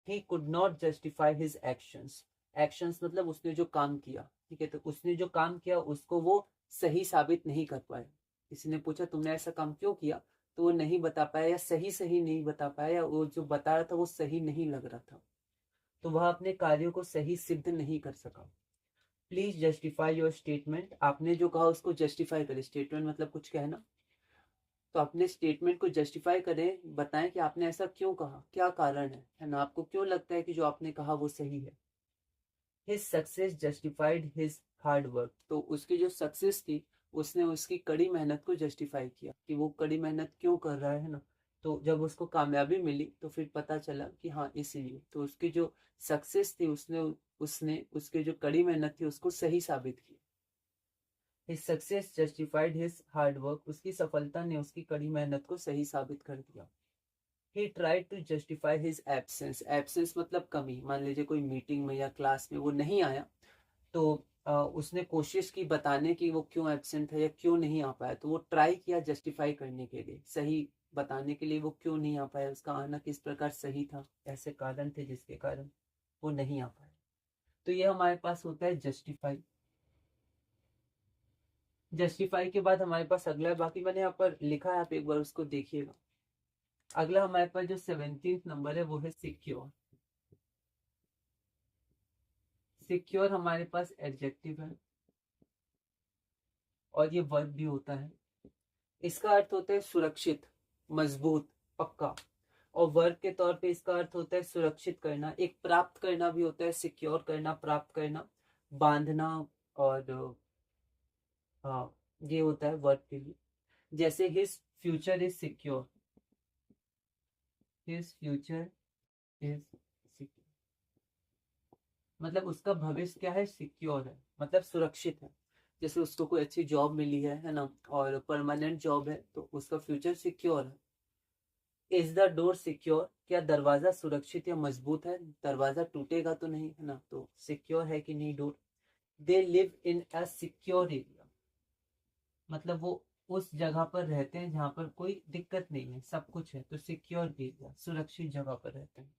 He could not justify his actions, actions मतलब उसने जो काम किया, ठीक है, तो उसने जो काम किया उसको वो सही साबित नहीं कर पाया। किसी ने पूछा तुमने ऐसा काम क्यों किया, तो वो नहीं बता पाया या सही सही नहीं बता पाया, या वो जो बता रहा था वो सही नहीं लग रहा था, तो वह अपने कार्यों को सही सिद्ध नहीं कर सका। प्लीज जस्टिफाई योर स्टेटमेंट, आपने जो कहा उसको जस्टिफाई करें, स्टेटमेंट मतलब कुछ कहना, तो अपने स्टेटमेंट को जस्टिफाई करें, बताएं कि आपने ऐसा क्यों कहा, क्या कारण है ना, आपको क्यों लगता है कि जो आपने कहा वो सही है। His success justified his hard work, तो उसकी जो सक्सेस थी उसने उसकी कड़ी मेहनत को जस्टिफाई किया कि वो कड़ी मेहनत क्यों कर रहा है ना, तो जब उसको कामयाबी मिली तो फिर पता चला कि हाँ इसीलिए, तो उसकी जो सक्सेस थी उसने उसने उसकी जो कड़ी मेहनत थी उसको सही साबित किया। His success justified his hard work. उसकी सफलता ने उसकी कड़ी मेहनत को सही साबित कर दिया। He tried to justify his absence. Absence मतलब कमी। मान लीजिए कोई मीटिंग में या क्लास में वो नहीं आया, तो उसने कोशिश की बताने की वो क्यों एब्सेंट है या क्यों नहीं आ पाया, तो वो ट्राई किया जस्टिफाई करने के लिए, सही बताने के लिए वो क्यों नहीं आ पाया, उसका आना किस प्रकार सही था, ऐसे कारण थे जिसके कारण वो नहीं आ पाया। तो ये हमारे पास होता है जस्टिफाई। जस्टिफाई के बाद हमारे पास अगला है, बाकी मैंने यहाँ पर लिखा है, आप एक बार उसको देखिएगा। अगला हमारे पास जो 17th नंबर है वो है सिक्योर। सिक्योर हमारे पास एडजेक्टिव है और ये वर्ब भी होता है। इसका अर्थ होता है सुरक्षित, मजबूत, पक्का, और वर्ब के तौर पे इसका अर्थ होता है सुरक्षित करना, एक प्राप्त करना भी होता है, सिक्योर करना, प्राप्त करना, बांधना, और हाँ ये होता है वर्ब के लिए। जैसे his future is secure, his future is secure, मतलब उसका भविष्य क्या है, सिक्योर है, मतलब सुरक्षित है। जैसे उसको कोई अच्छी जॉब मिली है ना, और परमानेंट जॉब है, तो उसका फ्यूचर सिक्योर है। इज द डोर सिक्योर, क्या दरवाजा सुरक्षित या मजबूत है, दरवाजा टूटेगा तो नहीं, है ना, तो सिक्योर है कि नहीं door. They live in a secure area, मतलब वो उस जगह पर रहते हैं जहां पर कोई दिक्कत नहीं है, सब कुछ है, तो सिक्योर एरिया, सुरक्षित जगह पर रहते हैं।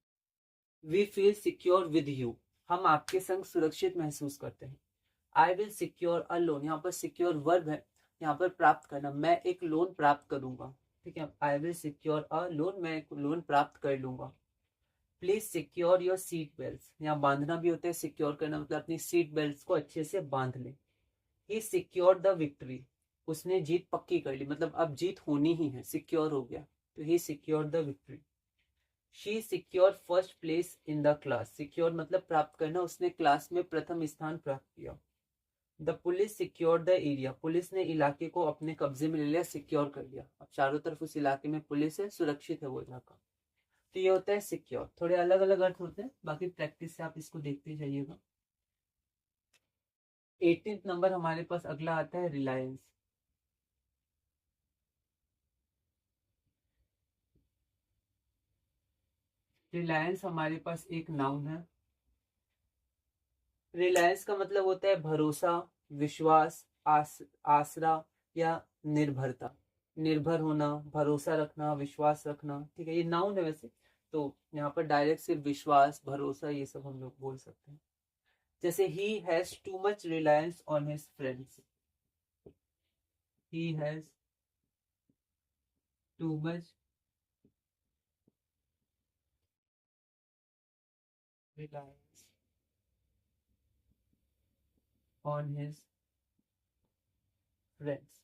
We feel secure with you, हम आपके संग सुरक्षित महसूस करते हैं। I will secure a loan, यहाँ पर सिक्योर वर्ब है, यहाँ पर प्राप्त करना, मैं एक लोन प्राप्त करूंगा, ठीक है, आई विल सिक्योर अ लोन, मैं एक लोन प्राप्त कर लूंगा। Please secure your seat belt, यहाँ बांधना भी होता है, सिक्योर करना मतलब अपनी सीट बेल्ट को अच्छे से बांध ले। ही सिक्योर द विक्ट्री, उसने जीत पक्की कर ली, मतलब अब जीत होनी ही है, सिक्योर हो गया, तो he secure the victory. She secure first place in the class, secure मतलब प्राप्त करना, उसने क्लास में प्रथम स्थान प्राप्त किया। The police secure the area, police ने इलाके को अपने कब्जे में ले लिया, सिक्योर कर लिया, अब चारों तरफ उस इलाके में पुलिस है, सुरक्षित है वो इलाका। तो ये होता है सिक्योर। थोड़े अलग अलग अर्थ होते हैं, बाकी प्रैक्टिस से आप इसको देखते जाइएगा। 18th नंबर हमारे पास अगला आता है रिलायंस। रिलायंस हमारे पास एक नाउन है। रिलायंस का मतलब होता है भरोसा, विश्वास, आसरा या निर्भरता, निर्भर होना, भरोसा रखना, विश्वास रखना, ठीक है, ये नाउन है वैसे, तो यहाँ पर डायरेक्ट सिर्फ विश्वास, भरोसा ये सब हम लोग बोल सकते हैं। जैसे he has too much reliance on his friends, he has too much reliance on his friends,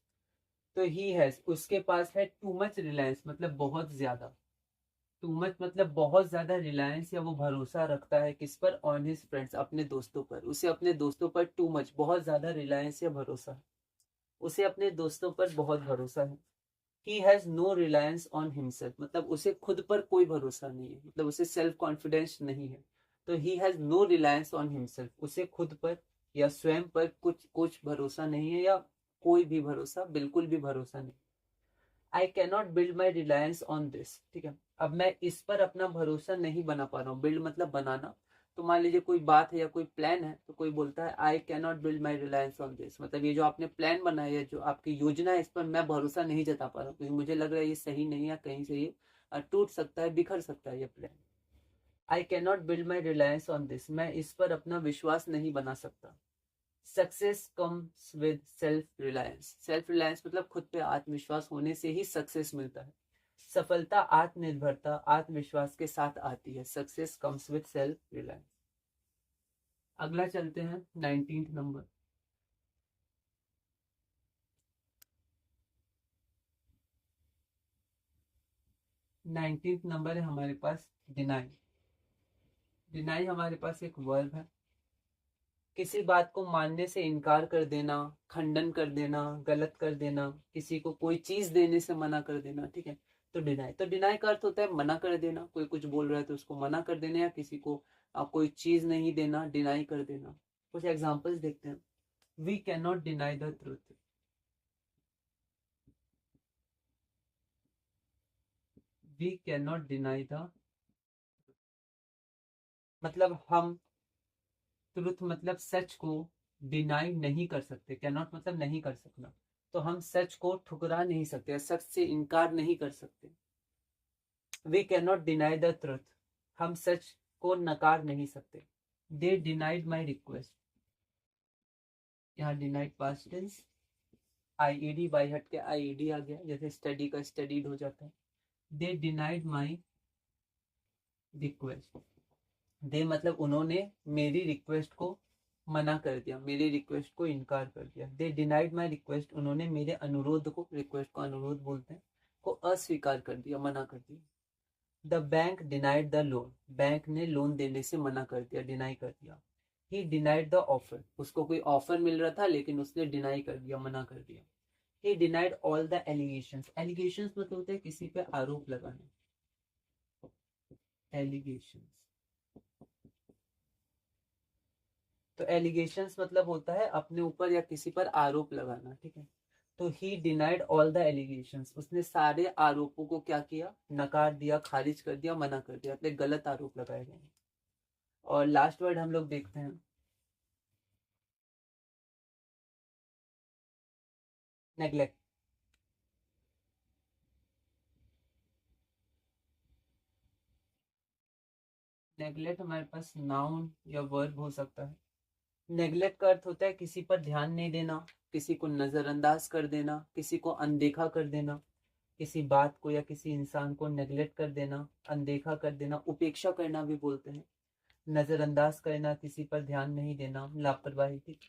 तो ही हैज उसके पास है टू मच रिलायंस मतलब बहुत ज्यादा, टू मच मतलब बहुत ज्यादा रिलायंस या वो भरोसा रखता है किस पर, ऑन हिज फ्रेंड्स, अपने दोस्तों पर, उसे अपने दोस्तों पर टू मच बहुत ज्यादा रिलायंस या भरोसा है, उसे अपने दोस्तों पर बहुत भरोसा है। He has no reliance on himself, मतलब उसे खुद पर कोई भरोसा नहीं है, मतलब उसे सेल्फ कॉन्फिडेंस नहीं है, तो he has no reliance on himself, उसे खुद पर या स्वयं पर कुछ कुछ भरोसा नहीं है, या कोई भी भरोसा, बिल्कुल भी भरोसा नहीं। I cannot build my reliance on this, ठीक है, अब मैं इस पर अपना भरोसा नहीं बना पा रहा हूँ, बिल्ड मतलब बनाना, तो मान लीजिए कोई बात है या कोई प्लान है, तो कोई बोलता है I cannot build my reliance on this, मतलब ये जो आपने प्लान बनाया है, जो आपकी योजना है, इस पर मैं भरोसा नहीं जता पा रहा हूँ, क्योंकि मुझे लग रहा है ये सही नहीं है, कहीं से ये टूट सकता है, बिखर सकता है ये plan. I cannot build my reliance on this, मैं इस पर अपना विश्वास नहीं बना सकता। Success comes with self reliance, self reliance मतलब खुद पे आत्मविश्वास होने से ही सक्सेस मिलता है। सफलता आत्मनिर्भरता आत्मविश्वास के साथ आती है, success comes with self reliance. अगला चलते हैं 19th नंबर। 19th नंबर है हमारे पास डिनाई। डिनाई हमारे पास एक वर्ब है, किसी बात को मानने से इनकार कर देना, खंडन कर देना, गलत कर देना, किसी को कोई चीज देने से मना कर देना, ठीक है, तो डिनाई का अर्थ होता है मना कर देना, कोई कुछ बोल रहा है तो उसको मना कर देना, या किसी को कोई चीज नहीं देना, डिनाई कर देना। कुछ एग्जांपल्स देखते हैं। We can not deny the truth. We can not deny the, मतलब हम, ट्रुथ मतलब सच को डिनाई नहीं कर सकते, कैन नॉट मतलब नहीं कर सकना, तो हम सच को ठुकरा नहीं सकते, सच से इनकार नहीं कर सकते। We can not deny the truth, हम सच को नकार नहीं सकते। दे डिनाइड माई रिक्वेस्ट, यहाँ denied past tense, IED Y हट के आईईडी आ गया, जैसे स्टडी का स्टडीड हो जाता है। दे डिनाइड माई रिक्वेस्ट, दे मतलब उन्होंने मेरी रिक्वेस्ट को मना कर दिया, मेरी रिक्वेस्ट को इनकार कर दिया। दे डिनाइड माई रिक्वेस्ट, उन्होंने मेरे अनुरोध को, रिक्वेस्ट को अनुरोध बोलते हैं, को अस्वीकार कर दिया, मना कर दिया। The bank denied the loan, bank ने लोन देने से मना कर दिया, डिनाई कर दिया। ही डिनाइड द ऑफर, उसको कोई ऑफर मिल रहा था लेकिन उसने डिनाई कर दिया, मना कर दिया। ही denied all the allegations, allegations मतलब होता है किसी पे आरोप लगाना, एलिगेशंस। तो एलिगेशंस मतलब होता है अपने ऊपर या किसी पर आरोप लगाना, ठीक है। तो ही डिनाइड ऑल द एलिगेशंस, उसने सारे आरोपों को क्या किया, नकार दिया, खारिज कर दिया, मना कर दिया, अपने गलत आरोप लगाए गए। और लास्ट वर्ड हम लोग देखते हैं, नेग्लेक्ट। नेग्लेक्ट हमारे पास नाउन या वर्ब हो सकता है। नेग्लेक्ट का अर्थ होता है किसी पर ध्यान नहीं देना, किसी को नजरअंदाज कर देना, किसी को अनदेखा कर देना, किसी बात को या किसी इंसान को नेग्लेक्ट कर देना, अनदेखा कर देना, उपेक्षा करना भी बोलते हैं। नजरअंदाज करना, किसी पर ध्यान नहीं देना, लापरवाही, ठीक।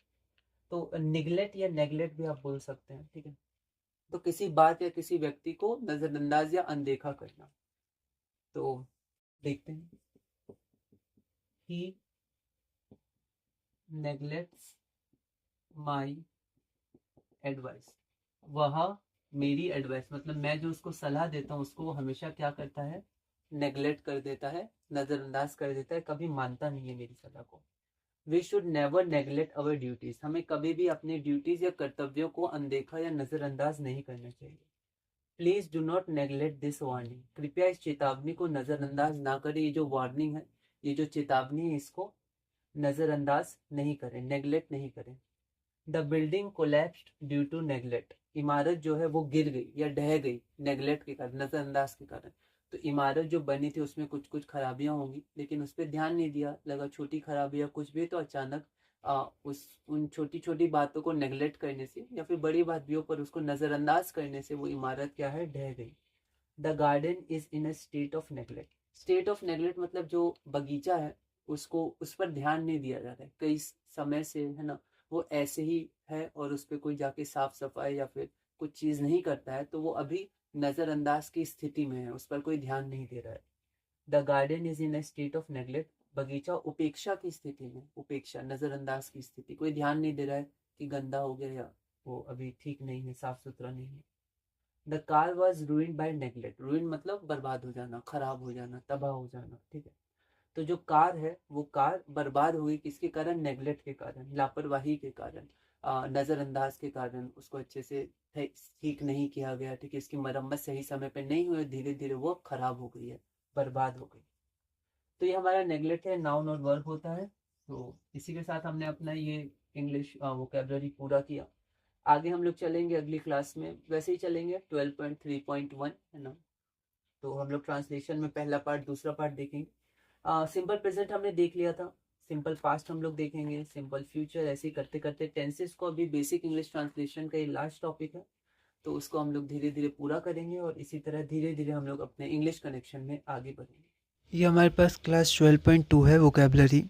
तो निगलेक्ट या नेग्लेक्ट भी आप बोल सकते हैं, ठीक है। तो किसी बात या किसी व्यक्ति को नजरअंदाज या अनदेखा करना। तो देखते हैं, ही नेग्लेक्ट्स माई एडवाइस, वह मेरी एडवाइस मतलब मैं जो उसको सलाह देता हूँ उसको वो हमेशा क्या करता है, नेग्लेक्ट कर देता है, नजरअंदाज कर देता है, कभी मानता नहीं है मेरी सलाह को। We should never neglect our duties, हमें कभी भी अपने ड्यूटीज या कर्तव्यों को अनदेखा या नजरअंदाज नहीं करना चाहिए। Please do not neglect this warning, कृपया इस चेतावनी को नजरअंदाज ना करें, ये जो वार्निंग है, ये जो चेतावनी है, इसको नजरअंदाज नहीं करें, नेग्लेक्ट नहीं करें। The building collapsed due to neglect, इमारत जो है वो गिर गई या ढह गई नेग्लेक्ट के कारण, नजरअंदाज के कारण। तो इमारत जो बनी थी उसमें कुछ कुछ खराबियां होंगी लेकिन उस पर ध्यान नहीं दिया, लगा छोटी खराबियां कुछ भी, तो अचानक उस उन छोटी छोटी बातों को नेग्लेक्ट करने से या फिर बड़ी बातों पर उसको नजरअंदाज करने से वो इमारत क्या है, ढह गई। The garden is in a state of neglect, state of neglect मतलब जो बगीचा है उसको, उस पर ध्यान नहीं दिया जा रहा है कई समय से, है ना, वो ऐसे ही है और उस पर कोई जाके साफ सफाई या फिर कुछ चीज नहीं करता है, तो वो अभी नजरअंदाज की स्थिति में है, उस पर कोई ध्यान नहीं दे रहा है। The garden is in a state of neglect, बगीचा उपेक्षा की स्थिति में, उपेक्षा नजरअंदाज की स्थिति, कोई ध्यान नहीं दे रहा है कि गंदा हो गया या वो अभी ठीक नहीं है, साफ सुथरा नहीं है। The car was ruined by neglect, ruin मतलब बर्बाद हो जाना, खराब हो जाना, तबाह हो जाना, ठीक है। तो जो कार है वो कार बर्बाद हुई किसके कारण, नेग्लेक्ट के कारण, लापरवाही के कारण, नजरअंदाज के कारण, उसको अच्छे से ठीक नहीं किया गया, ठीक है, इसकी मरम्मत सही समय पे नहीं हुई, धीरे धीरे वो खराब हो गई है, बर्बाद हो गई। तो ये हमारा नेग्लेक्ट है, नाउन और वर्ब होता है। तो इसी के साथ हमने अपना ये इंग्लिश वोकेबलरी पूरा किया। आगे हम लोग चलेंगे अगली क्लास में, वैसे ही चलेंगे 12.3.1, है ना। तो हम लोग ट्रांसलेशन में पहला पार्ट दूसरा पार्ट देखेंगे। सिंपल प्रेजेंट हमने देख लिया था, सिंपल पास्ट हम लोग देखेंगे, सिंपल फ्यूचर, ऐसे ही करते करते टेंसेस को, अभी बेसिक इंग्लिश ट्रांसलेशन का ये लास्ट टॉपिक है, तो उसको हम लोग धीरे धीरे पूरा करेंगे और इसी तरह धीरे धीरे हम लोग अपने इंग्लिश कनेक्शन में आगे बढ़ेंगे। ये हमारे पास क्लास 12.2 है वोकेबलरी,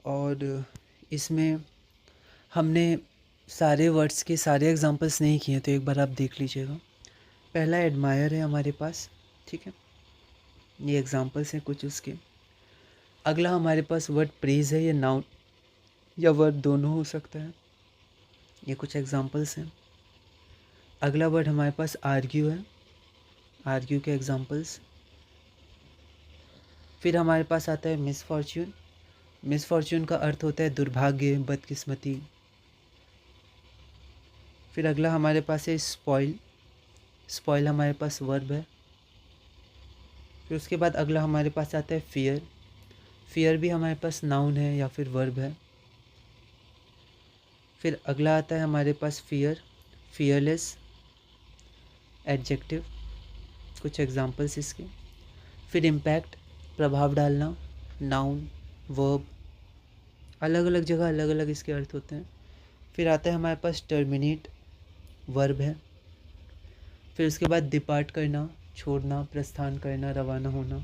और इसमें हमने सारे वर्ड्स के सारे एग्जांपल्स नहीं किए, तो एक बार आप देख लीजिएगा। पहला एडमायर है हमारे पास, ठीक है, ये एग्जांपल्स हैं कुछ उसके। अगला हमारे पास वर्ड प्रेज है, ये नाउन या वर्ड दोनों हो सकता है, ये कुछ एग्जांपल्स हैं। अगला वर्ड हमारे पास आर्ग्यू है, आर्ग्यू के एग्जांपल्स। फिर हमारे पास आता है मिसफॉर्च्यून। मिसफॉर्च्यून का अर्थ होता है दुर्भाग्य, बदकिस्मती। फिर अगला हमारे पास है स्पॉइल। स्पॉइल हमारे पास वर्ब है। फिर उसके बाद अगला हमारे पास आता है फियर। फियर भी हमारे पास नाउन है या फिर वर्ब है। फिर अगला आता है हमारे पास फियर, फियरलेस, एडजेक्टिव। कुछ एग्जांपल्स इसके। फिर इम्पैक्ट, प्रभाव डालना, नाउन, वर्ब। अलग अलग जगह अलग अलग इसके अर्थ होते हैं। फिर आता है हमारे पास टर्मिनेट, वर्ब है। फिर उसके बाद डिपार्ट करना, छोड़ना, प्रस्थान करना, रवाना होना।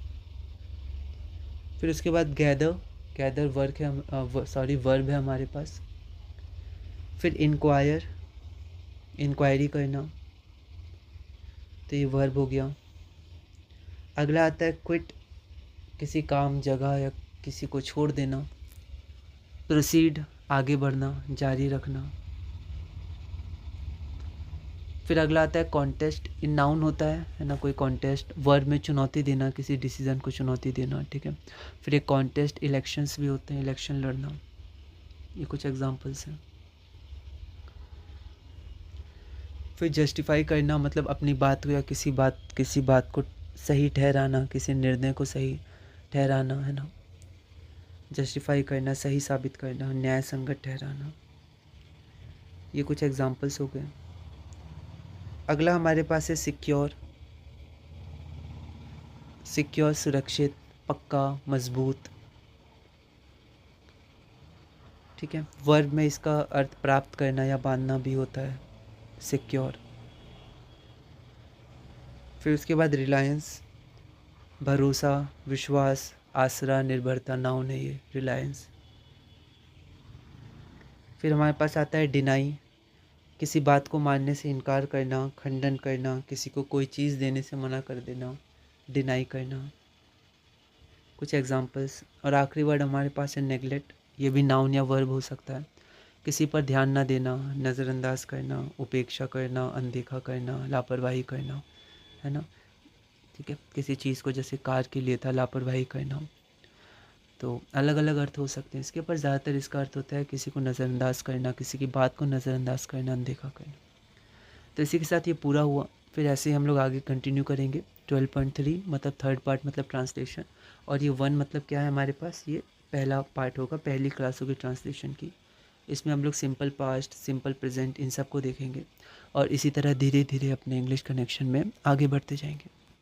फिर उसके बाद गैदर, गैदर वर्क है, वर्ब है हमारे पास। फिर इंक्वायर, इंक्वायरी करना, तो ये वर्ब हो गया। अगला आता है क्विट, किसी काम, जगह या किसी को छोड़ देना। प्रोसीड, आगे बढ़ना, जारी रखना। फिर अगला आता है कॉन्टेस्ट। इन नाउन होता है ना, कोई कॉन्टेस्ट, वर्ब में चुनौती देना, किसी डिसीजन को चुनौती देना, ठीक है। फिर एक कॉन्टेस्ट इलेक्शंस भी होते हैं, इलेक्शन लड़ना। ये कुछ एग्जांपल्स हैं। फिर जस्टिफाई करना, मतलब अपनी बात को या किसी बात को सही ठहराना, किसी निर्णय को सही ठहराना, है ना। जस्टिफाई करना, सही साबित करना, न्याय संगत ठहराना। ये कुछ एग्जांपल्स हो गए। अगला हमारे पास है सिक्योर। सिक्योर, सुरक्षित, पक्का, मजबूत, ठीक है। वर्ब में इसका अर्थ प्राप्त करना या बांधना भी होता है, सिक्योर। फिर उसके बाद रिलायंस, भरोसा, विश्वास, आसरा, निर्भरता, नाउन है ये रिलायंस। फिर हमारे पास आता है डिनाई। किसी बात को मानने से इनकार करना, खंडन करना, किसी को कोई चीज़ देने से मना कर देना, डिनाई करना। कुछ एग्जांपल्स। और आखिरी वर्ड हमारे पास है नेगलेक्ट। ये भी नाउन या वर्ब हो सकता है। किसी पर ध्यान ना देना, नज़रअंदाज करना, उपेक्षा करना, अनदेखा करना, लापरवाही करना, है ना, ठीक है। किसी चीज़ को, जैसे कार के लिए था, लापरवाही करना। तो अलग अलग अर्थ हो सकते हैं इसके, पर ज़्यादातर इसका अर्थ होता है किसी को नज़रअंदाज करना, किसी की बात को नज़रअंदाज करना, अनदेखा करना। तो इसी के साथ ये पूरा हुआ। फिर ऐसे ही हम लोग आगे कंटिन्यू करेंगे। 12.3 मतलब थर्ड पार्ट मतलब ट्रांसलेशन, और ये 1 मतलब क्या है हमारे पास, ये पहला पार्ट होगा, पहली क्लास होगी ट्रांसलेशन की। इसमें हम लोग सिंपल पास्ट, सिंपल प्रेजेंट, इन सब को देखेंगे और इसी तरह धीरे धीरे अपने इंग्लिश कनेक्शन में आगे बढ़ते जाएंगे।